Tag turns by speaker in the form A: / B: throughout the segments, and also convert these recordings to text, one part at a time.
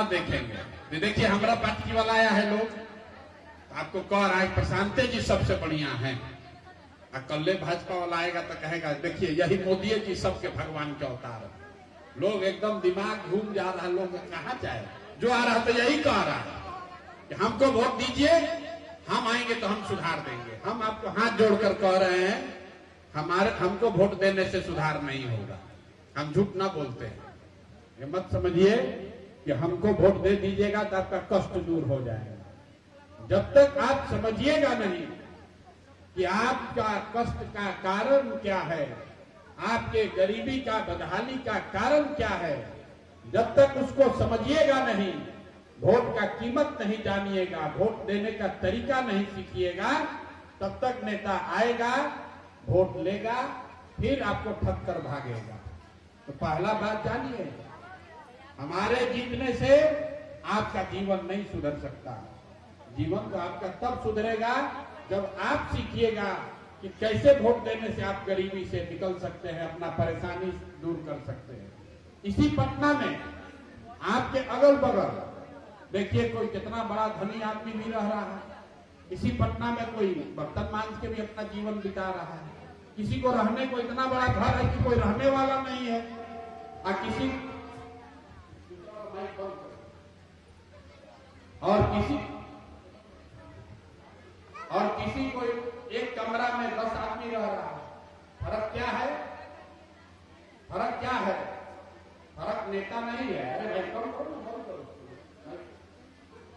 A: न देखेंगे। तो देखिए हमारा पार्टी वाला आया है लोग, आपको कह रहा है प्रशांत जी सबसे बढ़िया है, और कल भाजपा वाला आएगा तो कहेगा देखिए यही मोदी जी सबके भगवान के अवतार है। लोग एकदम दिमाग घूम जा रहा है, लोग कहाँ जाए, जो आ रहा तो यही कह रहा है कि हमको वोट दीजिए, हम आएंगे तो हम सुधार देंगे। हम आपको हाथ जोड़कर कह रहे हैं हमको वोट देने से सुधार नहीं होगा, हम झूठ ना बोलते हैं। ये मत समझिए कि हमको वोट दे दीजिएगा तो आपका कष्ट दूर हो जाएगा। जब तक आप समझिएगा नहीं कि आपका कष्ट का कारण क्या है, आपके गरीबी का बदहाली का कारण क्या है, जब तक उसको समझिएगा नहीं, वोट का कीमत नहीं जानिएगा, वोट देने का तरीका नहीं सीखिएगा, तब तक नेता आएगा, वोट लेगा, फिर आपको ठग कर भागेगा। तो पहला बात जानिए, हमारे जीतने से आपका जीवन नहीं सुधर सकता। जीवन तो आपका तब सुधरेगा जब आप सीखिएगा कि कैसे वोट देने से आप गरीबी से निकल सकते हैं, अपना परेशानी दूर कर सकते हैं। इसी पटना में आपके अगल बगल देखिए कोई कितना बड़ा धनी आदमी भी रह रहा है। इसी पटना में कोई बर्तन मांझ के भी अपना जीवन बिता रहा है। किसी को रहने को इतना बड़ा घर है कि कोई रहने वाला नहीं है, और किसी को एक कमरा में 10 आदमी रह रहा है। फर्क क्या है? फर्क क्या है? फर्क नेता नहीं है। अरे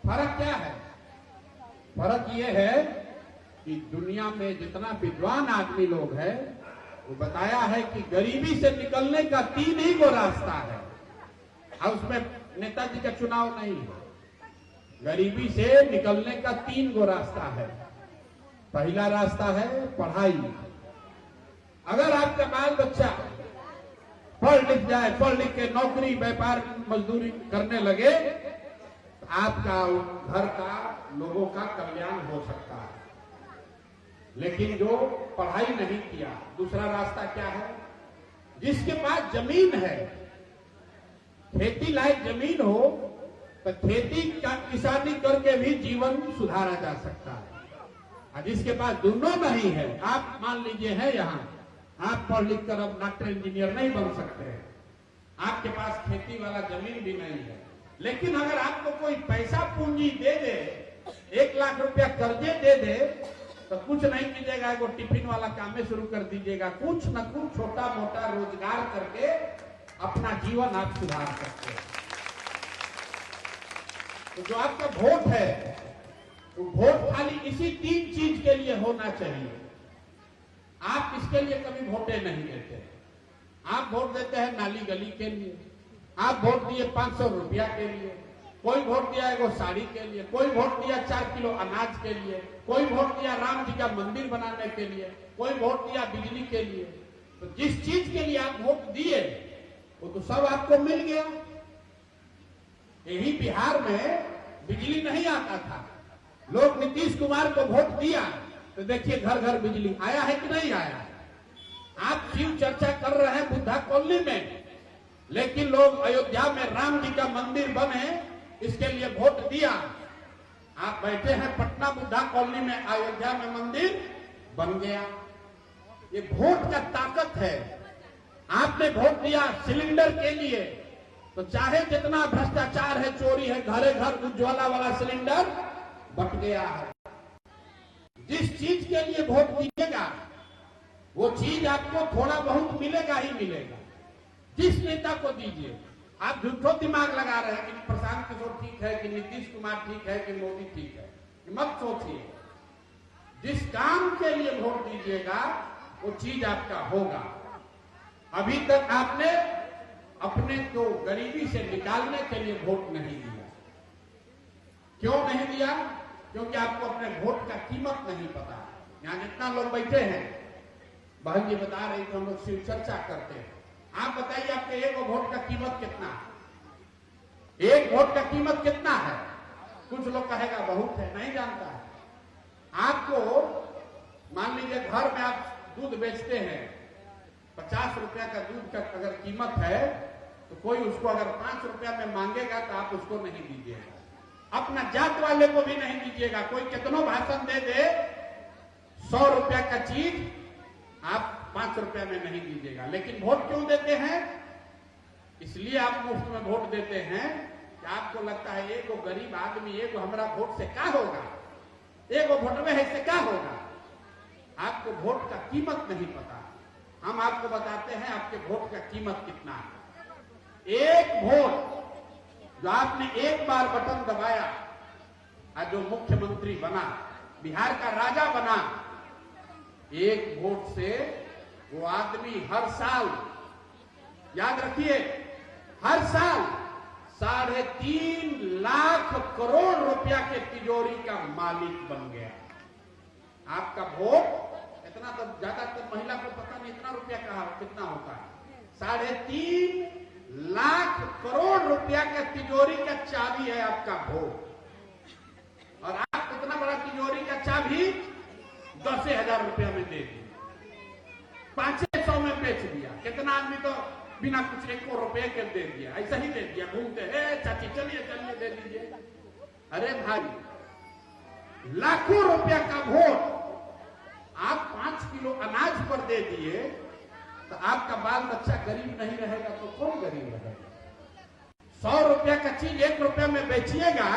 A: फर्क क्या है? फर्क ये है कि दुनिया में जितना विद्वान आदमी लोग है वो बताया है कि गरीबी से निकलने का 3 ही को रास्ता है, और उसमें नेताजी का चुनाव नहीं है। गरीबी से निकलने का 3 गो रास्ता है। पहला रास्ता है पढ़ाई। अगर आपका बाल बच्चा पढ़ लिख जाए, पढ़ लिख के नौकरी व्यापार मजदूरी करने लगे, तो आपका घर का लोगों का कल्याण हो सकता है। लेकिन जो पढ़ाई नहीं किया, दूसरा रास्ता क्या है? जिसके पास जमीन है, खेती लायक जमीन हो, तो खेती का किसानी करके भी जीवन सुधारा जा सकता है। और जिसके पास दोनों नहीं है, आप मान लीजिए है यहाँ, आप पढ़ लिख कर अब डॉक्टर इंजीनियर नहीं बन सकते हैं, आपके पास खेती वाला जमीन भी नहीं है, लेकिन अगर आपको कोई पैसा पूंजी दे दे, 1 लाख रुपया कर्जे दे दे, तो कुछ नहीं कीजिएगा, वो टिफिन वाला काम में शुरू कर दीजिएगा। कुछ न कुछ छोटा मोटा रोजगार करके अपना जीवन आप सुधार सकते हैं। तो जो आपका वोट है, वो वोट खाली इसी 3 चीज के लिए होना चाहिए। आप इसके लिए कभी वोटे नहीं देते। आप वोट देते हैं नाली गली के लिए, आप वोट दिए 500 रुपया के लिए, कोई वोट दिया है वो साड़ी के लिए, कोई वोट दिया 4 किलो अनाज के लिए, कोई वोट दिया राम जी का मंदिर बनाने के लिए, कोई वोट दिया बिजली के लिए। तो जिस चीज के लिए आप वोट दिए वो तो सब आपको मिल गया। यही बिहार में बिजली नहीं आता था, लोग नीतीश कुमार को वोट दिया तो देखिए घर घर बिजली आया है कि नहीं आया। आप शिव चर्चा कर रहे हैं बुद्धा कॉलोनी में, लेकिन लोग अयोध्या में राम जी का मंदिर बने इसके लिए वोट दिया। आप बैठे हैं पटना बुद्धा कॉलोनी में, अयोध्या में मंदिर बन गया। ये वोट का ताकत है। आपने वोट दिया सिलेंडर के लिए, तो चाहे जितना भ्रष्टाचार है, चोरी है, घरे घर उज्ज्वला वाला सिलेंडर बट गया है। जिस चीज के लिए वोट दीजिएगा वो चीज आपको थोड़ा बहुत मिलेगा ही मिलेगा। जिस नेता को दीजिए, आप झूठो दिमाग लगा रहे हैं कि प्रशांत किशोर ठीक है, कि नीतीश कुमार ठीक है, कि मोदी ठीक है, मत सोचिए। जिस काम के लिए वोट दीजिएगा वो चीज आपका होगा। अभी तक आपने अपने को गरीबी से निकालने के लिए वोट नहीं दिया। क्यों नहीं दिया? क्योंकि आपको अपने वोट का कीमत नहीं पता। यहाँ जितना लोग बैठे हैं, बहन जी बता रही कि हम लोग शिव चर्चा करते हैं। आप बताइए आपके एक वोट का कीमत कितना है? एक वोट का कीमत कितना है? कुछ लोग कहेगा बहुत है, नहीं जानता है। आपको मान लीजिए घर में आप दूध बेचते हैं, 50 रुपया का दूध का अगर कीमत है तो कोई उसको अगर 5 रुपया में मांगेगा तो आप उसको नहीं दीजिएगा। अपना जात वाले को भी नहीं दीजिएगा। कोई कितनो भाषण दे दे 100 रुपया का चीज आप 5 रुपया में नहीं दीजिएगा। लेकिन वोट क्यों देते हैं? इसलिए आप मुफ्त में वोट देते हैं कि आपको लगता है एगो गरीब आदमी एगो हमारा वोट से क्या होगा, एगो वोट में है से क्या होगा। आपको वोट का कीमत नहीं पता। हम आपको बताते हैं आपके वोट का कीमत कितना है। एक वोट जो आपने एक बार बटन दबाया और जो मुख्यमंत्री बना, बिहार का राजा बना, एक वोट से वो आदमी हर साल, याद रखिए, हर साल 3.5 लाख करोड़ रुपया के तिजोरी का मालिक बन गया। आपका वोट इतना, तो ज्यादातर महिला को पता नहीं इतना रुपया कहा कितना होता है। 3.5 लाख करोड़ रुपया का तिजोरी का चाबी है आपका वोट। और आप इतना बड़ा तिजोरी का चाबी 10,000 रुपया में दे दिए, 500 में बेच दिया। कितना आदमी तो बिना कुछ 1 रुपये के दे दिया, ऐसा ही दे दिया, घूमते हैं चाची चलिए चलिए दे दीजिए। अरे भाई, लाखों रुपया का वोट आप 5 किलो अनाज पर दे दिए तो आपका बाल बच्चा गरीब नहीं रहेगा तो कौन गरीब रहेगा? 100 रुपया का चीज 1 रुपया में बेचिएगा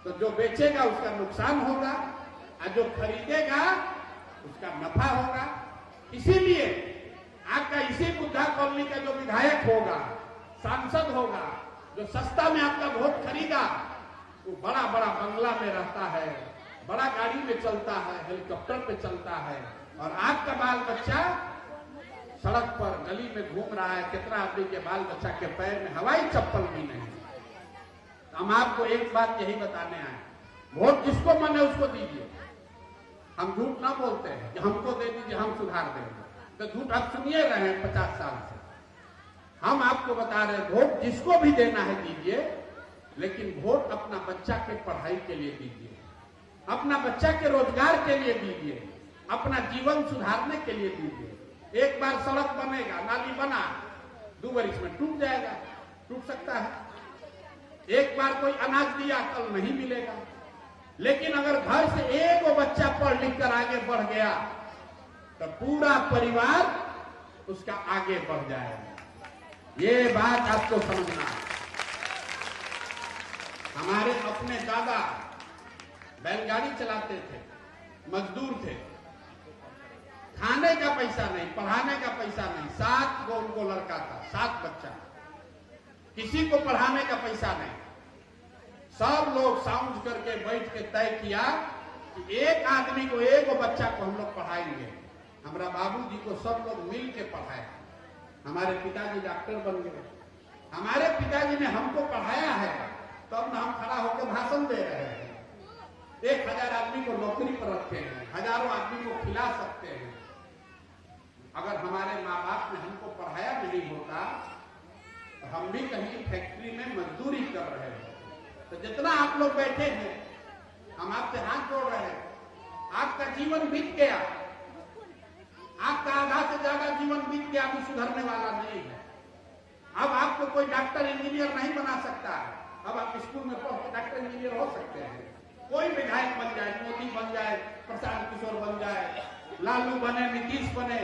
A: तो जो बेचेगा उसका नुकसान होगा और जो खरीदेगा उसका नफा होगा। इसीलिए आपका इसी बुद्धा कॉलोनी का जो विधायक होगा, सांसद होगा, जो सस्ता में आपका वोट खरीदा, वो बड़ा बड़ा बंगला में रहता है, बड़ा गाड़ी में चलता है, हेलीकॉप्टर पे चलता है, और आपका बाल बच्चा सड़क पर गली में घूम रहा है। कितना आदमी के बाल बच्चा के पैर में हवाई चप्पल भी नहीं। तो हम आपको एक बात यही बताने आए, वोट जिसको मन है उसको दीजिए। हम झूठ ना बोलते हैं कि हमको दे दीजिए हम सुधार देंगे, तो झूठ आप सुनिए रहे हैं 50 साल से। हम आपको बता रहे हैं वोट जिसको भी देना है दीजिए, लेकिन वोट अपना बच्चा के पढ़ाई के लिए दीजिए, अपना बच्चा के रोजगार के लिए दीजिए, अपना जीवन सुधारने के लिए दीजिए। एक बार सड़क बनेगा, नाली बना, 2 वर्ष में टूट जाएगा, टूट सकता है। एक बार कोई अनाज दिया, कल नहीं मिलेगा। लेकिन अगर घर से एक बच्चा पढ़ लिख कर आगे बढ़ गया तो पूरा परिवार उसका आगे बढ़ जाएगा। ये बात आपको समझना है। हमारे अपने दादा बैलगाड़ी चलाते थे, मजदूर थे, खाने का पैसा नहीं, पढ़ाने का पैसा नहीं। 7 गो उनको लड़का था, 7 बच्चा, किसी को पढ़ाने का पैसा नहीं। सब लोग साउंड करके बैठ के तय किया कि एक आदमी को, एक बच्चा को हम लोग पढ़ाएंगे। हमारा बाबूजी को सब लोग मिल के पढ़ाया। हमारे पिताजी डॉक्टर बन गए। हमारे पिताजी ने हमको पढ़ाया है, तब न हम खड़ा होकर भाषण दे रहे हैं। 1000 आदमी को नौकरी पर रखे हैं, हजारों आदमी को खिला सकते हैं। अगर हमारे माँ बाप ने हमको पढ़ाया नहीं होता तो हम भी कहीं फैक्ट्री में मजदूरी कर रहे हैं। तो जितना आप लोग बैठे हैं, हम आपसे हाथ जोड़ रहे हैं। आपका जीवन बीत गया, आपका आधा से ज्यादा जीवन बीत गया, अभी सुधरने वाला नहीं है। अब आपको कोई डॉक्टर इंजीनियर नहीं बना सकता है। अब आप स्कूल में पढ़ के डॉक्टर इंजीनियर हो सकते हैं। कोई विधायक बन जाए, मोदी बन जाए, प्रशांत किशोर बन जाए, लालू बने, नीतीश बने,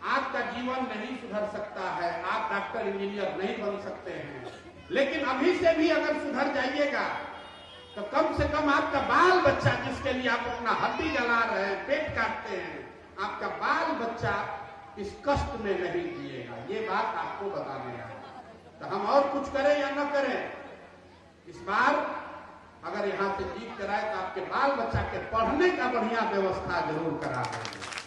A: आपका जीवन नहीं सुधर सकता है। आप डॉक्टर इंजीनियर नहीं बन सकते हैं। लेकिन अभी से भी अगर सुधर जाइएगा तो कम से कम आपका बाल बच्चा, जिसके लिए आप अपना हड्डी जला रहे हैं, पेट काटते हैं, आपका बाल बच्चा इस कष्ट में नहीं जिएगा। ये बात आपको बताने है। तो हम और कुछ करें या न करें, इस बार अगर यहां से जीत कराए तो आपके बाल बच्चा के पढ़ने का बढ़िया व्यवस्था जरूर करा देंगे।